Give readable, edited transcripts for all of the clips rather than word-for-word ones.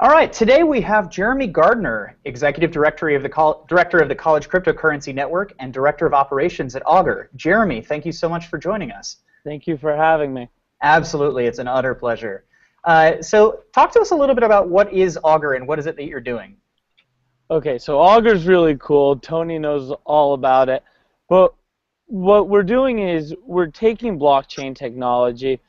All right, today we have Jeremy Gardner, Executive Director of the College Cryptocurrency Network and Director of Operations at Augur. Jeremy, thank you so much for joining us. Thank you for having me. Absolutely, it's an utter pleasure. So talk to us a little bit about what is Augur and what is it that you're doing? Okay, so Augur's really cool. Tony knows all about it. But what we're doing is we're taking blockchain technology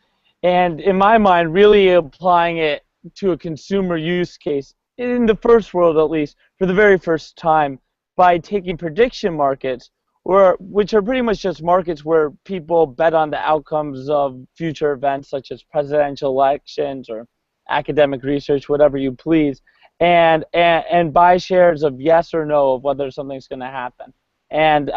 and, in my mind, really applying it to a consumer use case, in the first world at least, for the very first time, by taking prediction markets, which are pretty much just markets where people bet on the outcomes of future events such as presidential elections or academic research, whatever you please, and buy shares of yes or no of whether something's going to happen. And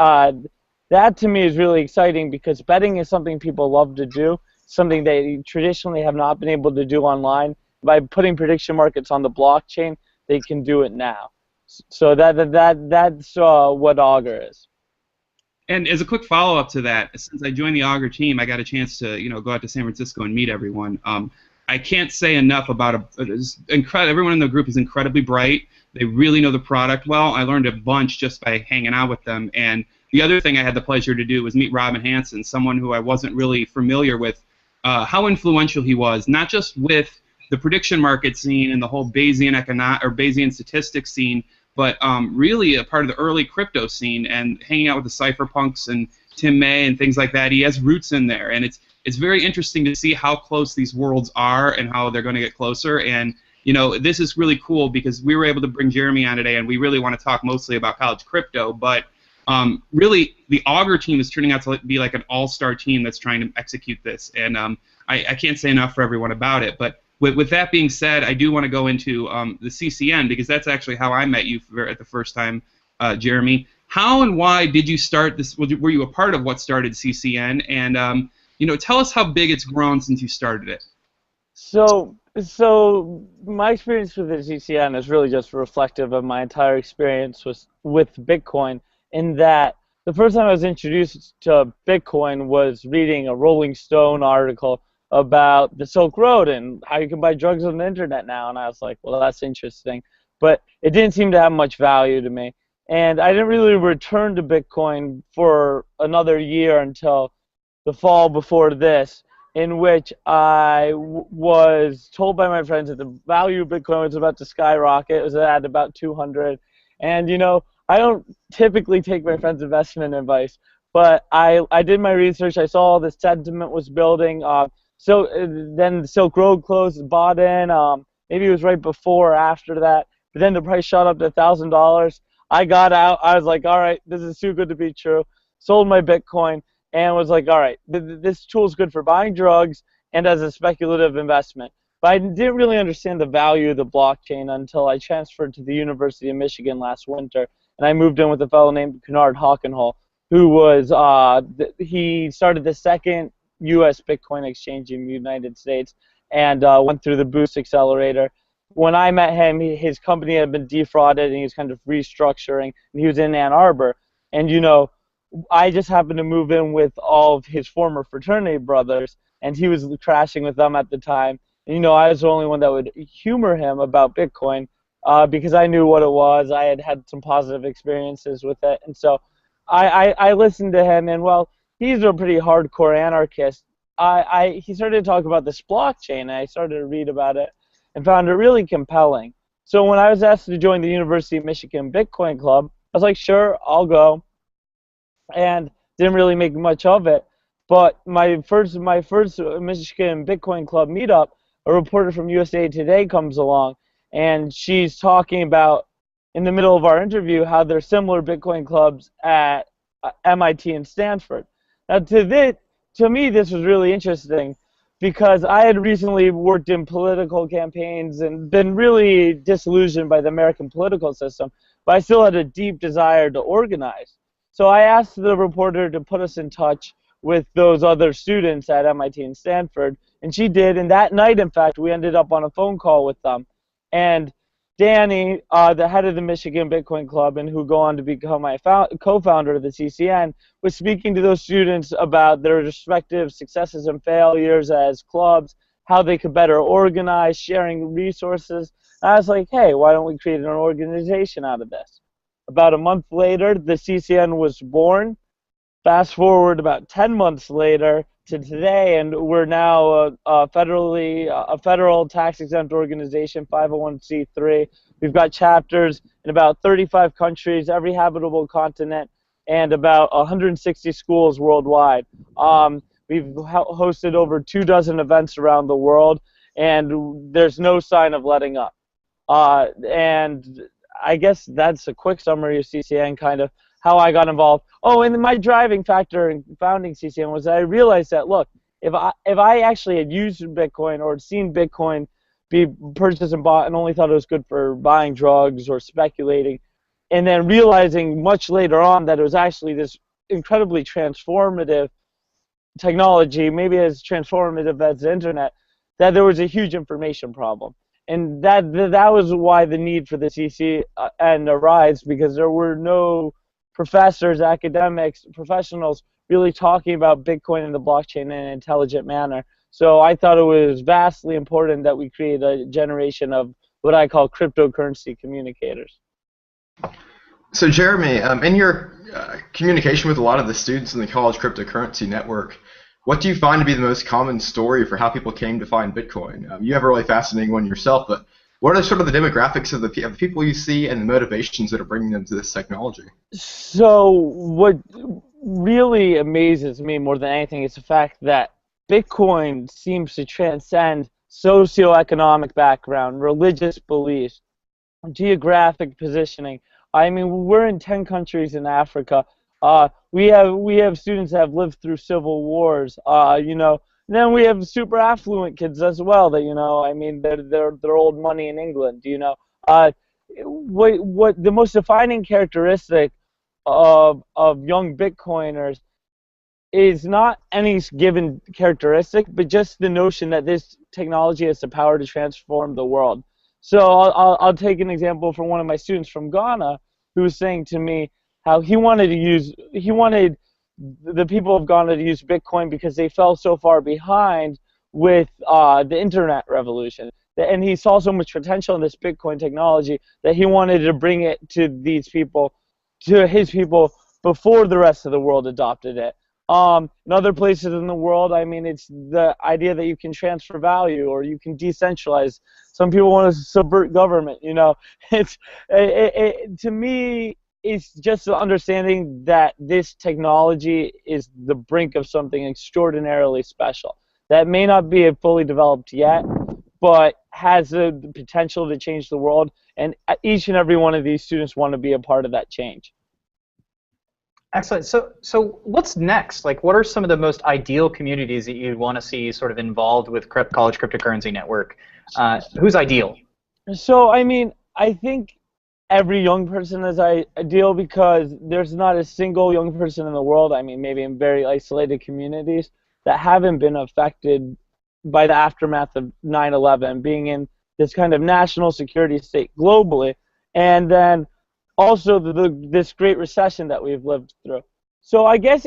that to me is really exciting because betting is something people love to do, something they traditionally have not been able to do online. By putting prediction markets on the blockchain, they can do it now. So that's what Augur is. And as a quick follow-up to that, since I joined the Augur team, I got a chance to go out to San Francisco and meet everyone. I can't say enough about everyone in the group is incredibly bright. They really know the product well. I learned a bunch just by hanging out with them. And the other thing I had the pleasure to do was meet Robin Hanson, someone who I wasn't really familiar with, how influential he was, not just with the prediction market scene and the whole Bayesian statistics scene, but really a part of the early crypto scene and hanging out with the cypherpunks and Tim May and things like that. He has roots in there, and it's very interesting to see how close these worlds are and how they're going to get closer. And this is really cool because we were able to bring Jeremy on today, and we really want to talk mostly about college crypto, but really the Augur team is turning out to be like an all-star team that's trying to execute this, and I can't say enough for everyone about it. But with that being said, I do want to go into the CCN because that's actually how I met you at the first time, Jeremy. How and why did you start this? Were you a part of what started CCN? And tell us how big it's grown since you started it. So my experience with the CCN is really just reflective of my entire experience with Bitcoin, in that the first time I was introduced to Bitcoin was reading a Rolling Stone article about the Silk Road and how you can buy drugs on the internet now, and I was like, well, that's interesting, but it didn't seem to have much value to me, and I didn't really return to Bitcoin for another year until the fall before this, in which I was told by my friends that the value of Bitcoin was about to skyrocket. It was at about 200, and I don't typically take my friends' investment advice, but I did my research. I saw all this sentiment was building. So then the Silk Road closed, bought in. Maybe it was right before or after that. But then the price shot up to $1,000. I got out. I was like, all right, this is too good to be true. Sold my Bitcoin and was like, all right, this tool is good for buying drugs and as a speculative investment. But I didn't really understand the value of the blockchain until I transferred to the University of Michigan last winter. And I moved in with a fellow named Kennard Hockenhall, who was, he started the second U.S. Bitcoin exchange in the United States and went through the Boost Accelerator. When I met him, his company had been defrauded and he was kind of restructuring, and he was in Ann Arbor. And I just happened to move in with all of his former fraternity brothers, and he was crashing with them at the time. And I was the only one that would humor him about Bitcoin because I knew what it was. I had had some positive experiences with it, and so I listened to him, and well, he's a pretty hardcore anarchist. He started to talk about this blockchain, and I started to read about it and found it really compelling. So when I was asked to join the University of Michigan Bitcoin Club, I was like, sure, I'll go, and didn't really make much of it. But my first Michigan Bitcoin Club meetup, a reporter from USA Today comes along, and she's talking about, in the middle of our interview, how there's similar Bitcoin clubs at MIT and Stanford. Now, to me, this was really interesting because I had recently worked in political campaigns and been really disillusioned by the American political system, but I still had a deep desire to organize. So I asked the reporter to put us in touch with those other students at MIT and Stanford, and she did, and that night, in fact, we ended up on a phone call with them. And Danny, the head of the Michigan Bitcoin Club, and who go on to become my co-founder of the CCN, was speaking to those students about their respective successes and failures as clubs, how they could better organize, sharing resources. And I was like, hey, why don't we create an organization out of this? About a month later, the CCN was born. Fast forward about 10 months later to today, and we're now a federal tax-exempt organization, 501c3. We've got chapters in about 35 countries, every habitable continent, and about 160 schools worldwide. We've hosted over 24 events around the world, and there's no sign of letting up. And I guess that's a quick summary of CCN, kind of how I got involved. Oh, and my driving factor in founding CCN was that I realized that, look, if I actually had used Bitcoin or seen Bitcoin be purchased and bought and only thought it was good for buying drugs or speculating, and then realizing much later on that it was actually this incredibly transformative technology, maybe as transformative as the internet, that there was a huge information problem. And that was why the need for the CCN arose, because there were no professors, academics, professionals really talking about Bitcoin and the blockchain in an intelligent manner. So I thought it was vastly important that we create a generation of what I call cryptocurrency communicators. So Jeremy, in your communication with a lot of the students in the college cryptocurrency network, what do you find to be the most common story for how people came to find Bitcoin? You have a really fascinating one yourself, but what are sort of the demographics of the people you see and the motivations that are bringing them to this technology? So what really amazes me more than anything is the fact that Bitcoin seems to transcend socioeconomic background, religious beliefs, geographic positioning. I mean, we're in 10 countries in Africa. We have students that have lived through civil wars. You know, and then we have super affluent kids as well. That, you know, I mean, they're old money in England. You know, what the most defining characteristic of young Bitcoiners is not any given characteristic, but just the notion that this technology has the power to transform the world. So I'll take an example from one of my students from Ghana, who was saying to me how he wanted the people of Ghana to use Bitcoin because they fell so far behind with the internet revolution. And he saw so much potential in this Bitcoin technology that he wanted to bring it to these people, to his people, before the rest of the world adopted it. In other places in the world, I mean, it's the idea that you can transfer value or you can decentralize. Some people want to subvert government, you know. To me, it's just the understanding that this technology is the brink of something extraordinarily special that may not be fully developed yet, but has the potential to change the world. And each and every one of these students want to be a part of that change. Excellent. So what's next? Like, what are some of the most ideal communities that you'd want to see sort of involved with College Cryptocurrency Network? Who's ideal? So, I mean, I think every young person is ideal because there's not a single young person in the world, I mean, maybe in very isolated communities, that haven't been affected by the aftermath of 9/11, being in this kind of national security state globally, and then also this great recession that we've lived through. So I guess,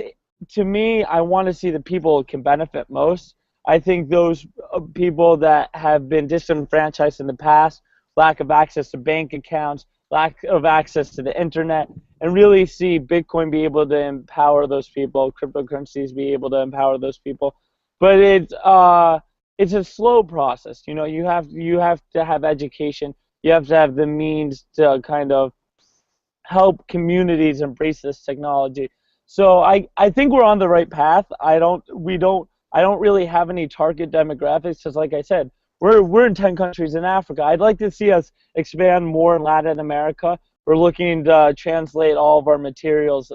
to me, I want to see the people who can benefit most. I think those people that have been disenfranchised in the past, lack of access to bank accounts, lack of access to the internet, and really see Bitcoin be able to empower those people, cryptocurrencies be able to empower those people. But it's a slow process. You know, you have to have education. You have to have the means to kind of help communities embrace this technology. So I think we're on the right path. I don't really have any target demographics because, like I said, we're in 10 countries in Africa. I'd like to see us expand more in Latin America. We're looking to translate all of our materials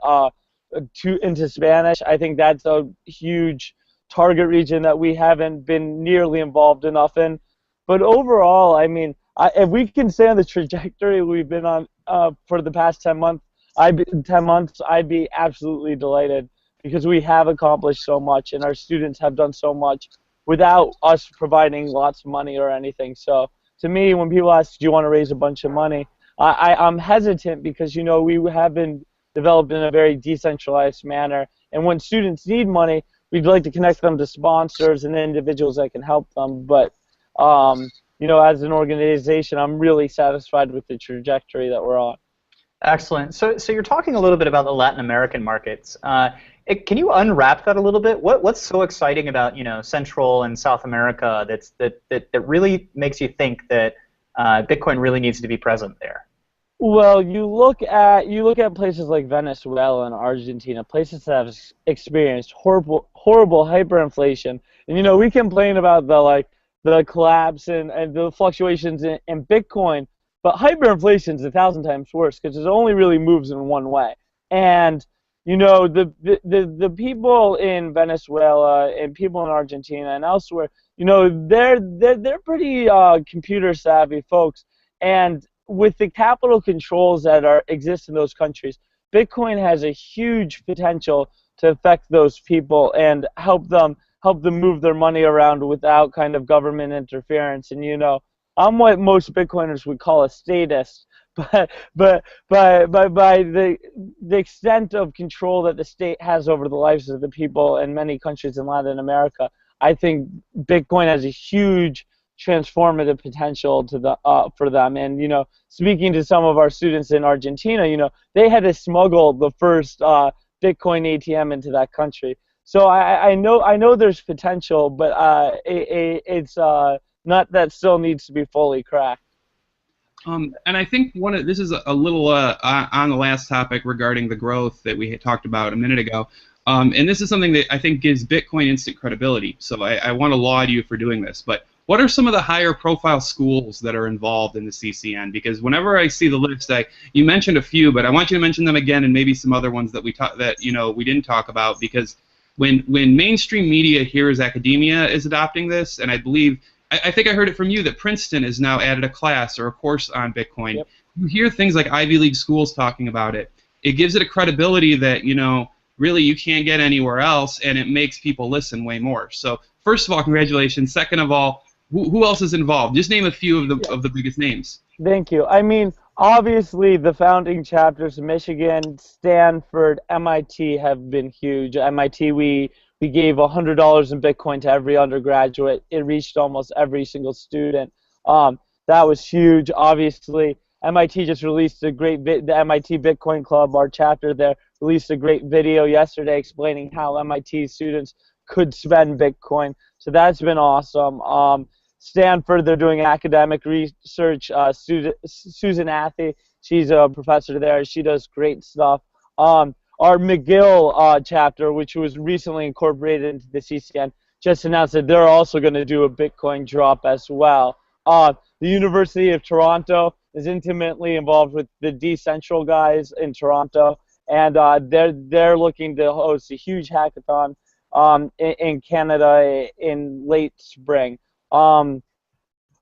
into Spanish. I think that's a huge target region that we haven't been nearly involved enough in. But overall, I mean, if we can stay on the trajectory we've been on for the past 10 months, I'd be absolutely delighted because we have accomplished so much and our students have done so much without us providing lots of money or anything. So to me, when people ask, do you want to raise a bunch of money, I'm hesitant because, you know, we have been developed in a very decentralized manner. And when students need money, we'd like to connect them to sponsors and individuals that can help them. But you know, as an organization, I'm really satisfied with the trajectory that we're on. Excellent. So you're talking a little bit about the Latin American markets. Can you unwrap that a little bit? What's so exciting about, you know, Central and South America that really makes you think that Bitcoin really needs to be present there? Well, you look at places like Venezuela and Argentina, places that have experienced horrible hyperinflation, and you know, we complain about the collapse and the fluctuations in Bitcoin, but hyperinflation is 1,000 times worse because it only really moves in one way. And you know, the people in Venezuela and people in Argentina and elsewhere, you know, they're pretty computer savvy folks, and with the capital controls that exist in those countries, Bitcoin has a huge potential to affect those people and help them move their money around without kind of government interference. And you know, I'm what most Bitcoiners would call a statist, but by the extent of control that the state has over the lives of the people in many countries in Latin America, I think Bitcoin has a huge transformative potential to for them. And you know, speaking to some of our students in Argentina, you know, they had to smuggle the first Bitcoin ATM into that country. So I know there's potential, but it's not, that still needs to be fully cracked. And I think this is a little on the last topic regarding the growth that we had talked about a minute ago. And this is something that I think gives Bitcoin instant credibility. So I want to laud you for doing this. But what are some of the higher profile schools that are involved in the CCN? Because whenever I see the list, you mentioned a few, but I want you to mention them again, and maybe some other ones that we didn't talk about. Because when mainstream media hears academia is adopting this, and I believe, I think I heard it from you that Princeton has now added a class or a course on Bitcoin. Yep. You hear things like Ivy League schools talking about it. It gives it a credibility that, you know, really you can't get anywhere else, and it makes people listen way more. So first of all, congratulations. Second of all, who else is involved? Just name a few of the biggest names. Thank you. I mean, obviously the founding chapters of Michigan, Stanford, MIT have been huge. MIT, we gave $100 in Bitcoin to every undergraduate. It reached almost every single student. That was huge. Obviously, MIT just released a great the MIT Bitcoin Club, our chapter there, released a great video yesterday explaining how MIT students could spend Bitcoin. So that's been awesome. Stanford, they're doing academic research. Susan Athey, she's a professor there. She does great stuff. Our McGill chapter, which was recently incorporated into the CCN, just announced that they're also going to do a Bitcoin drop as well. The University of Toronto is intimately involved with the Decentral guys in Toronto, and they're looking to host a huge hackathon in Canada in late spring.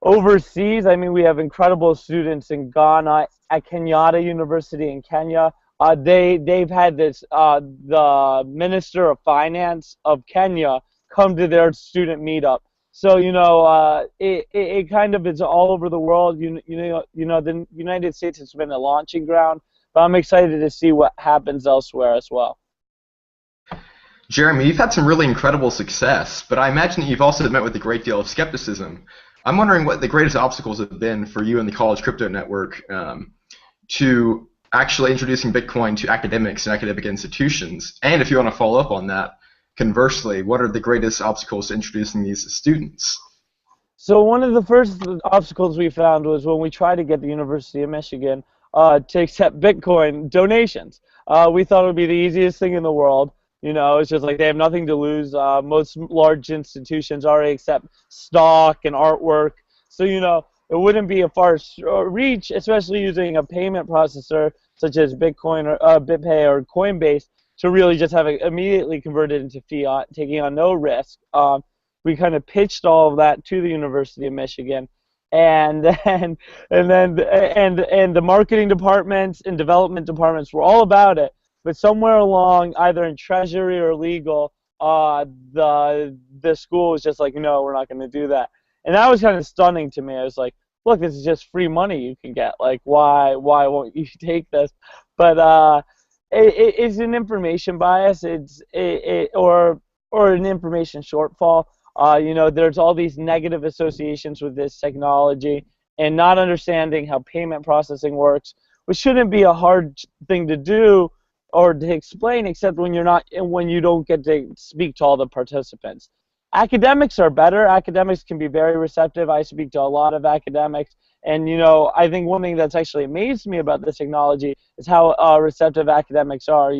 Overseas, I mean, we have incredible students in Ghana at Kenyatta University in Kenya. They've had this the Minister of Finance of Kenya come to their student meetup. So you know, it kind of is all over the world. You know, the United States has been a launching ground, but I'm excited to see what happens elsewhere as well. Jeremy, you've had some really incredible success, but I imagine that you've also met with a great deal of skepticism. I'm wondering what the greatest obstacles have been for you and the College Crypto Network to actually introducing Bitcoin to academics and academic institutions. And if you want to follow up on that, conversely, what are the greatest obstacles to introducing these to students? So one of the first obstacles we found was when we tried to get the University of Michigan to accept Bitcoin donations. We thought it would be the easiest thing in the world. You know, it's just like they have nothing to lose. Most large institutions already accept stock and artwork. So, you know, it wouldn't be a far reach, especially using a payment processor such as Bitcoin or BitPay or Coinbase, to really just have it immediately converted into fiat, taking on no risk. We kind of pitched all of that to the University of Michigan, and the marketing departments and development departments were all about it. But somewhere along, either in Treasury or legal, the school was just like, no, we're not going to do that. And that was kind of stunning to me. I was like, look, this is just free money you can get. Like, why won't you take this? But it's an information bias. Or or an information shortfall. There's all these negative associations with this technology, and not understanding how payment processing works, which shouldn't be a hard thing to do or to explain, except when you don't get to speak to all the participants. Academics are better. Academics can be very receptive. I speak to a lot of academics, and I think one thing that's actually amazed me about this technology is how receptive academics are.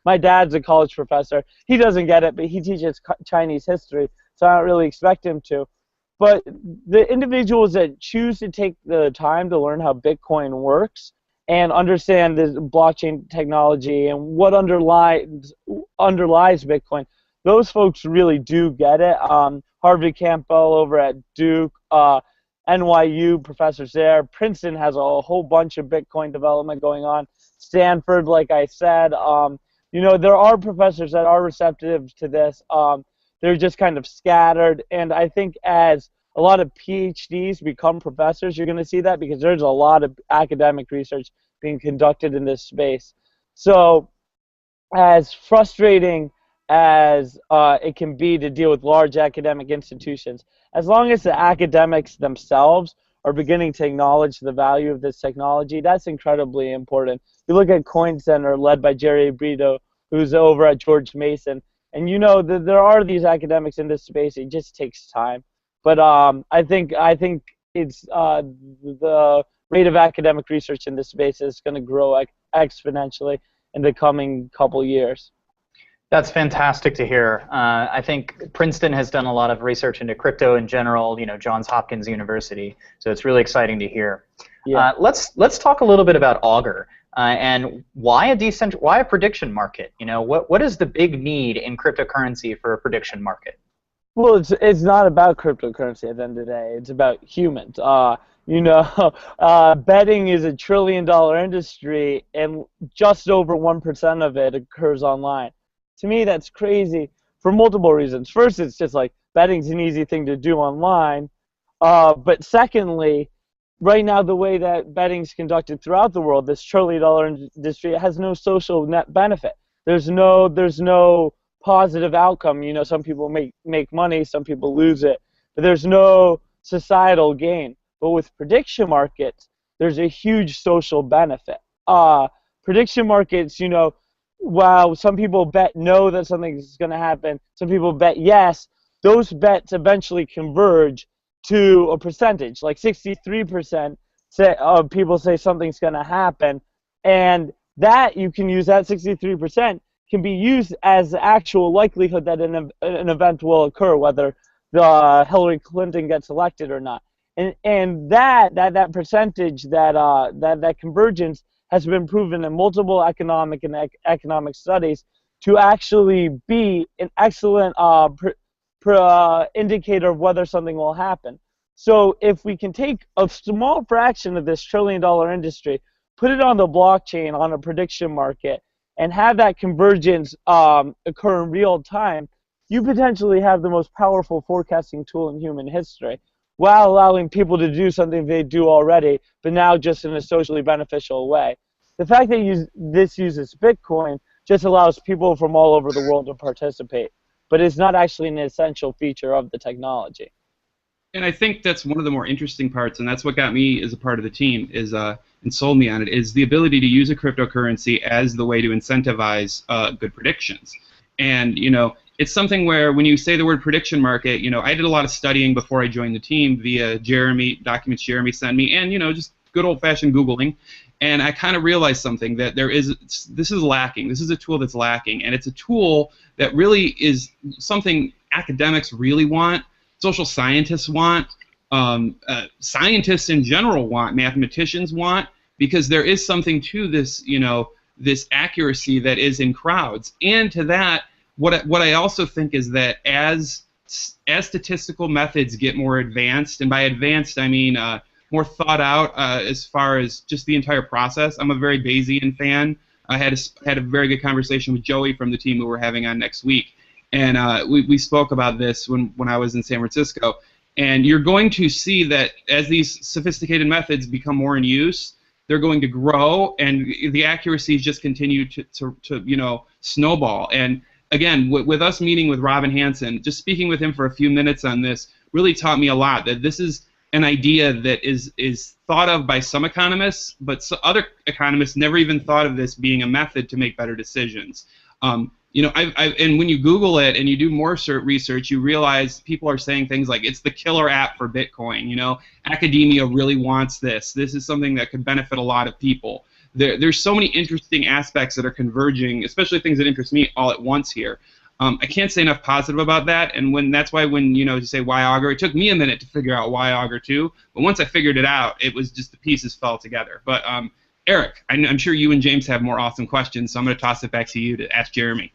My dad's a college professor. He doesn't get it, but he teaches Chinese history, so I don't really expect him to. But the individuals that choose to take the time to learn how Bitcoin works and understand the blockchain technology and what underlies Bitcoin, those folks really do get it. Harvey Campbell over at Duke, NYU professors there. Princeton has a whole bunch of Bitcoin development going on. Stanford, like I said, there are professors that are receptive to this. They're just kind of scattered, and I think as a lot of PhDs become professors, you're going to see that, because there's a lot of academic research being conducted in this space. So as frustrating as it can be to deal with large academic institutions, as long as the academics themselves are beginning to acknowledge the value of this technology, that's incredibly important. You look at Coin Center, led by Jerry Brito, who's over at George Mason, and there are these academics in this space. It just takes time. But I think it's the rate of academic research in this space is going to grow exponentially in the coming couple years. That's fantastic to hear. I think Princeton has done a lot of research into crypto in general, Johns Hopkins University, so it's really exciting to hear. Yeah. Let's talk a little bit about Augur and why a prediction market? What is the big need in cryptocurrency for a prediction market? Well, it's not about cryptocurrency at the end of the day. It's about humans. Betting is a $1 trillion industry, and just over 1% of it occurs online. To me, that's crazy for multiple reasons. First, it's just like betting's an easy thing to do online. But secondly, right now, the way that betting's conducted throughout the world, this $1 trillion industry, it has no social net benefit. There's no positive outcome. Some people make money, some people lose it, but there's no societal gain. But with prediction markets, there's a huge social benefit. Prediction markets, while some people bet no that something is going to happen, some people bet yes, those bets eventually converge to a percentage. Like 63% of people say something's going to happen, and that you can use that 63% can be used as the actual likelihood that an event will occur, whether the Hillary Clinton gets elected or not. And that percentage, that convergence, has been proven in multiple economic studies to actually be an excellent indicator of whether something will happen. So if we can take a small fraction of this $1 trillion industry, put it on the blockchain, on a prediction market, and have that convergence occur in real time, you potentially have the most powerful forecasting tool in human history, while allowing people to do something they do already, but now just in a socially beneficial way. The fact that this uses Bitcoin just allows people from all over the world to participate, but it's not actually an essential feature of the technology. And I think that's one of the more interesting parts, and that's what got me as a part of the team and sold me on it, is the ability to use a cryptocurrency as the way to incentivize good predictions. And it's something where when you say the word prediction market, I did a lot of studying before I joined the team via documents Jeremy sent me, and just good old-fashioned Googling. And I kind of realized something, that this is lacking. This is a tool that's lacking, and it's a tool that really is something academics really want, social scientists want, scientists in general want, mathematicians want, because there is something to this, this accuracy that is in crowds. And to that, what I also think is that as statistical methods get more advanced, and by advanced I mean more thought out as far as just the entire process. I'm a very Bayesian fan. I had a very good conversation with Joey from the team who we're having on next week, and we spoke about this when I was in San Francisco. And you're going to see that as these sophisticated methods become more in use, they're going to grow, and the accuracies just continue to snowball. And again, with us meeting with Robin Hanson, just speaking with him for a few minutes on this really taught me a lot, that this is an idea that is thought of by some economists, but other economists never even thought of this being a method to make better decisions. You know, and when you Google it and you do more research, you realize people are saying things like it's the killer app for Bitcoin. You know, academia really wants this. This is something that could benefit a lot of people. There's so many interesting aspects that are converging, especially things that interest me all at once here. I can't say enough positive about that, and that's why when you say why Augur, it took me a minute to figure out why Augur too. But once I figured it out, it was just the pieces fell together. But Eric, I'm sure you and James have more awesome questions, so I'm going to toss it back to you to ask Jeremy.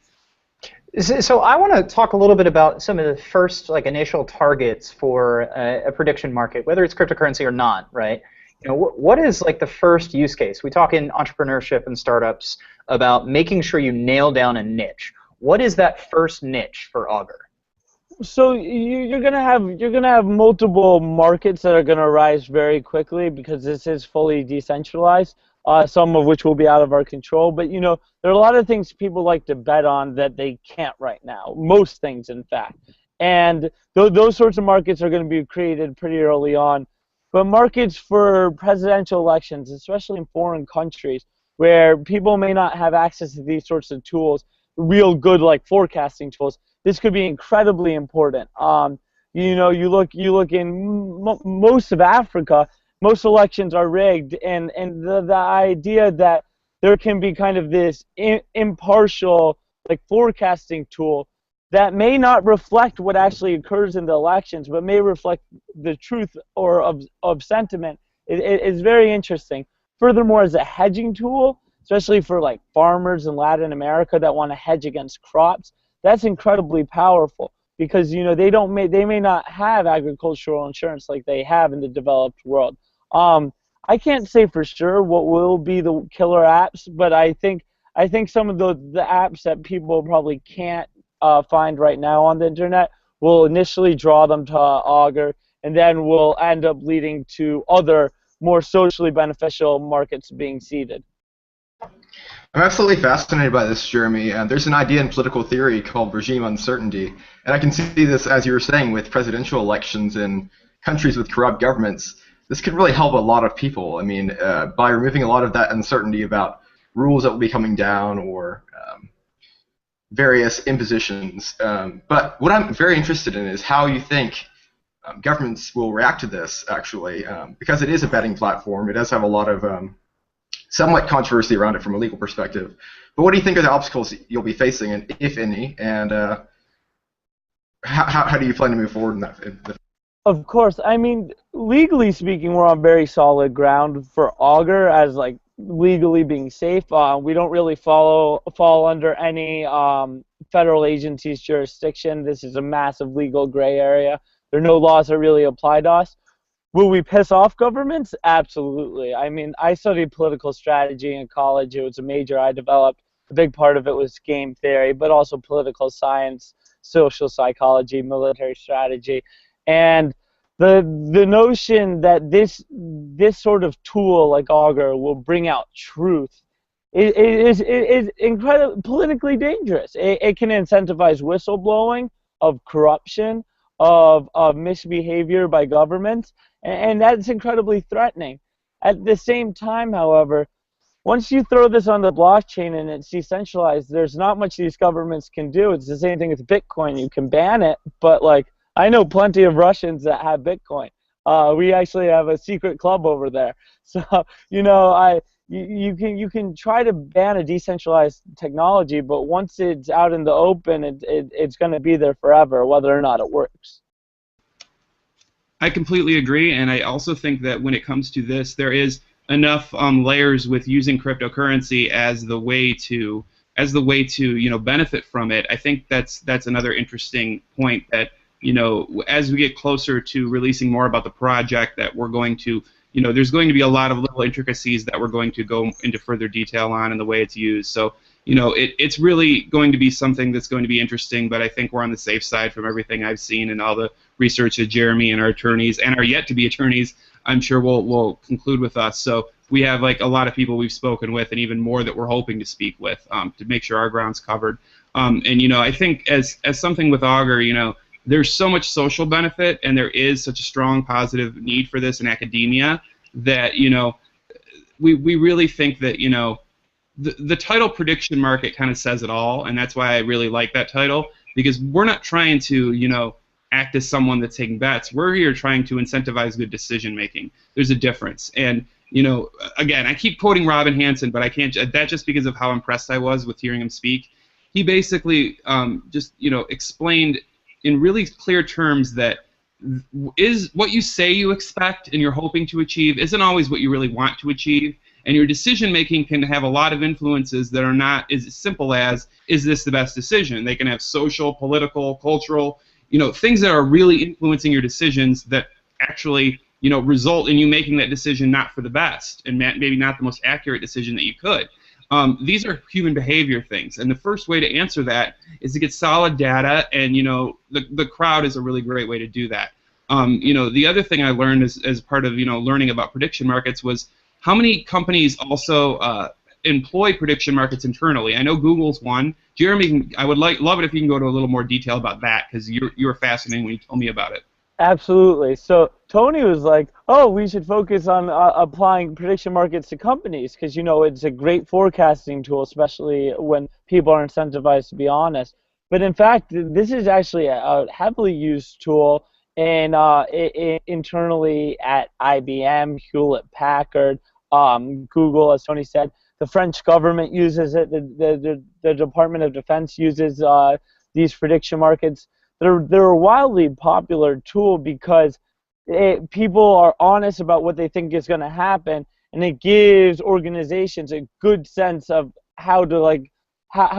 So I want to talk a little bit about some of the first initial targets for a prediction market, whether it's cryptocurrency or not, right? You know, what is the first use case? We talk in entrepreneurship and startups about making sure you nail down a niche. What is that first niche for Augur? So you're gonna have multiple markets that are gonna rise very quickly because this is fully decentralized. Some of which will be out of our control, but there are a lot of things people like to bet on that they can't right now. Most things, in fact, and those sorts of markets are going to be created pretty early on. But markets for presidential elections, especially in foreign countries, where people may not have access to these sorts of tools, real good forecasting tools, this could be incredibly important. You look in most of Africa. Most elections are rigged, and the idea that there can be kind of this impartial forecasting tool that may not reflect what actually occurs in the elections, but may reflect the truth or of sentiment is very interesting. Furthermore, as a hedging tool, especially for farmers in Latin America that want to hedge against crops, that's incredibly powerful. Because they may not have agricultural insurance like they have in the developed world. I can't say for sure what will be the killer apps, but I think some of the apps that people probably can't find right now on the internet will initially draw them to Augur, and then will end up leading to other more socially beneficial markets being seeded. I'm absolutely fascinated by this, Jeremy. There's an idea in political theory called regime uncertainty, and I can see this, as you were saying, with presidential elections in countries with corrupt governments. This could really help a lot of people. I mean, by removing a lot of that uncertainty about rules that will be coming down or various impositions. But what I'm very interested in is how you think governments will react to this, actually, because it is a betting platform. It does have a lot of somewhat controversy around it from a legal perspective. But what do you think are the obstacles you'll be facing, and if any, and how do you plan to move forward in that? Of course, I mean, legally speaking, we're on very solid ground for Augur as legally being safe. We don't really fall under any federal agency's jurisdiction. This is a massive legal gray area. There are no laws that really apply to us. Will we piss off governments? Absolutely. I mean, I studied political strategy in college. It was a major I developed. A big part of it was game theory, but also political science, social psychology, military strategy. And the notion that this sort of tool like Augur will bring out truth is incredibly politically dangerous. It can incentivize whistleblowing of corruption, of misbehavior by governments, and that's incredibly threatening. At the same time, however, once you throw this on the blockchain and it's decentralized, there's not much these governments can do. It's the same thing with Bitcoin. You can ban it, but I know plenty of Russians that have Bitcoin. We actually have a secret club over there. So you can try to ban a decentralized technology, but once it's out in the open, it's going to be there forever, whether or not it works. I completely agree, and I also think that when it comes to this, there is enough layers with using cryptocurrency as the way to benefit from it. I think that's another interesting point that as we get closer to releasing more about the project, that we're going to there's going to be a lot of little intricacies that we're going to go into further detail on in the way it's used. So it's really going to be something that's going to be interesting, but I think we're on the safe side from everything I've seen and all the research that Jeremy and our attorneys and our yet-to-be attorneys, I'm sure will conclude with us. So we have a lot of people we've spoken with and even more that we're hoping to speak with to make sure our ground's covered. And I think as something with Augur, there's so much social benefit, and there is such a strong positive need for this in academia that we really think that the title prediction market kind of says it all, and that's why I really like that title, because we're not trying to act as someone that's taking bets. We're here trying to incentivize good decision making. There's a difference, and again, I keep quoting Robin Hanson, but I can't. That just because of how impressed I was with hearing him speak. He basically just explained in really clear terms that is what you say you expect and you're hoping to achieve isn't always what you really want to achieve, and your decision making can have a lot of influences that are not as simple as, is this the best decision? They can have social, political, cultural, things that are really influencing your decisions that actually result in you making that decision not for the best and maybe not the most accurate decision that you could. These are human behavior things, and the first way to answer that is to get solid data, and the crowd is a really great way to do that. The other thing I learned as part of learning about prediction markets was how many companies also employ prediction markets internally. I know Google's one. Jeremy, I would love it if you can go to a little more detail about that, because you were fascinating when you told me about it. Absolutely. So Tony was like, oh, we should focus on applying prediction markets to companies because, it's a great forecasting tool, especially when people are incentivized to be honest. But in fact, this is actually a heavily used tool internally at IBM, Hewlett-Packard, Google, as Tony said. The French government uses it. The Department of Defense uses these prediction markets. They're a wildly popular tool because people are honest about what they think is going to happen, and it gives organizations a good sense of how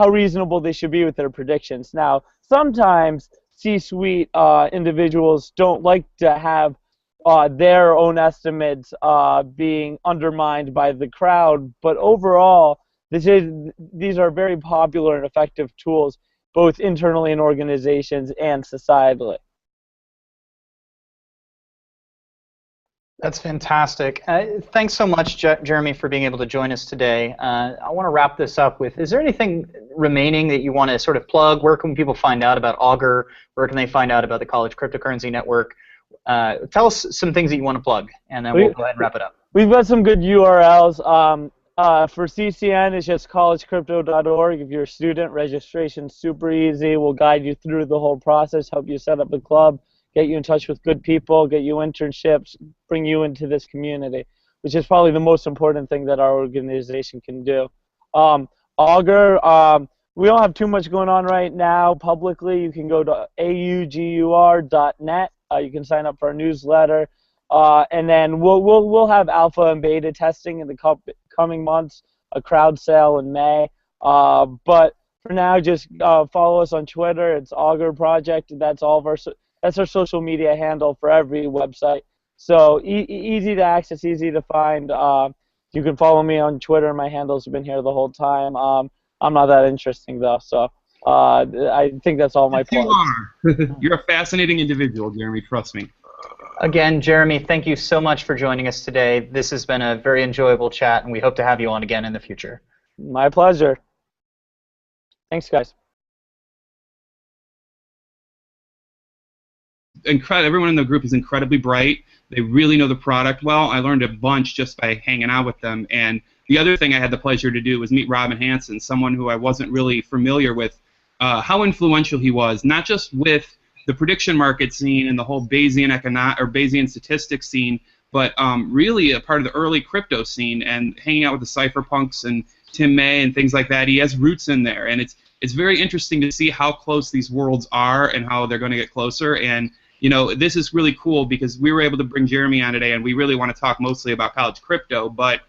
reasonable they should be with their predictions. Now, sometimes C-suite individuals don't like to have their own estimates being undermined by the crowd, but overall, these are very popular and effective tools, both internally in organizations and societally. That's fantastic. Thanks so much, Jeremy, for being able to join us today. I want to wrap this up with, is there anything remaining that you want to sort of plug? Where can people find out about Augur? Where can they find out about the College Cryptocurrency Network? Tell us some things that you want to plug, and then we'll go ahead and wrap it up. We've got some good URLs. For CCN, it's just collegecrypto.org. If you're a student, registration's super easy. We'll guide you through the whole process, help you set up a club, get you in touch with good people, get you internships, bring you into this community, which is probably the most important thing that our organization can do. Augur, we don't have too much going on right now publicly. You can go to augur.net. You can sign up for our newsletter. And then we'll have alpha and beta testing in the coming months, a crowd sale in May. But for now, just follow us on Twitter. It's Augur Project. That's our social media handle for every website. So easy to access, easy to find. You can follow me on Twitter. My handles have been here the whole time. I'm not that interesting though, so I think that's all my plugs. You are. You're a fascinating individual, Jeremy. Trust me. Again, Jeremy, thank you so much for joining us today. This has been a very enjoyable chat, and we hope to have you on again in the future. My pleasure. Thanks, guys. Everyone in the group is incredibly bright. They really know the product well. I learned a bunch just by hanging out with them. And the other thing I had the pleasure to do was meet Robin Hanson, someone who I wasn't really familiar with, how influential he was, not just with the prediction market scene and the whole Bayesian statistics scene, but really a part of the early crypto scene and hanging out with the cypherpunks and Tim May and things like that. He has roots in there, and it's very interesting to see how close these worlds are and how they're going to get closer. And this is really cool because we were able to bring Jeremy on today, and we really want to talk mostly about college crypto, but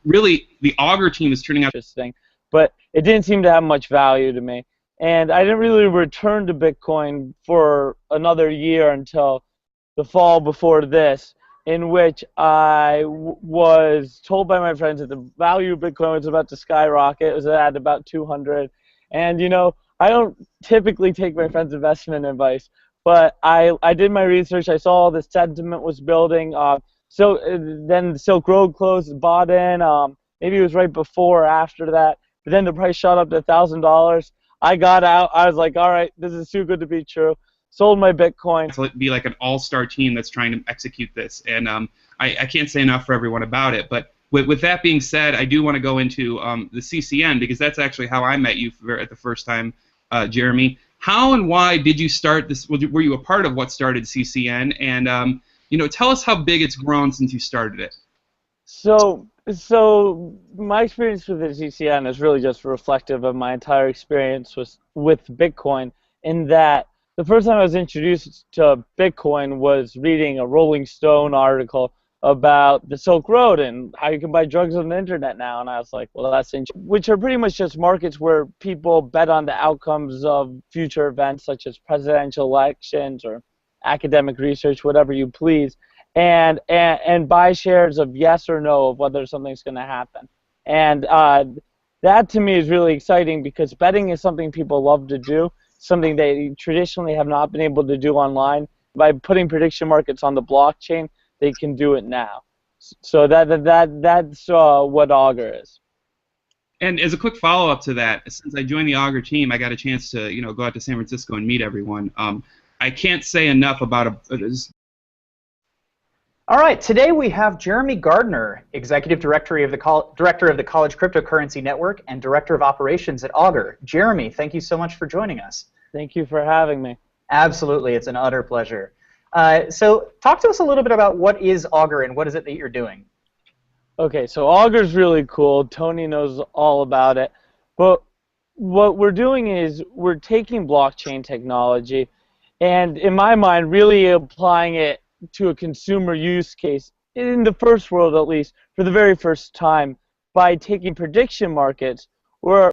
really the Augur team is turning out interesting, but it didn't seem to have much value to me. And I didn't really return to Bitcoin for another year until the fall before this, in which I was told by my friends that the value of Bitcoin was about to skyrocket. It was at about 200. And, I don't typically take my friends' investment advice, but I did my research. I saw all this sentiment was building. So then Silk Road closed, bought in. Maybe it was right before or after that. But then the price shot up to $1,000. I got out. I was like, all right, this is too good to be true. Sold my Bitcoin. To be like an all-star team that's trying to execute this, and I can't say enough for everyone about it. But with that being said, I do want to go into the CCN, because that's actually how I met you at the first time, Jeremy. How and why did you start this? Were you a part of what started CCN? And tell us how big it's grown since you started it. So my experience with the CCN is really just reflective of my entire experience with Bitcoin, in that the first time I was introduced to Bitcoin was reading a Rolling Stone article about the Silk Road and how you can buy drugs on the internet now, and I was like, well, that's interesting. Which are pretty much just markets where people bet on the outcomes of future events such as presidential elections or academic research, whatever you please, and buy shares of yes or no of whether something's going to happen. And that to me is really exciting, because betting is something people love to do, something they traditionally have not been able to do online. By putting prediction markets on the blockchain, they can do it now. So that's what Augur is. And as a quick follow-up to that, since I joined the Augur team, I got a chance to go out to San Francisco and meet everyone. I can't say enough about All right, today we have Jeremy Gardner, Executive Director of the College Cryptocurrency Network and Director of Operations at Augur. Jeremy, thank you so much for joining us. Thank you for having me. Absolutely, it's an utter pleasure. So talk to us a little bit about what is Augur and what is it that you're doing? Okay, so Augur's really cool. Tony knows all about it. But what we're doing is we're taking blockchain technology and, in my mind, really applying it to a consumer use case, in the first world at least, for the very first time, by taking prediction markets, where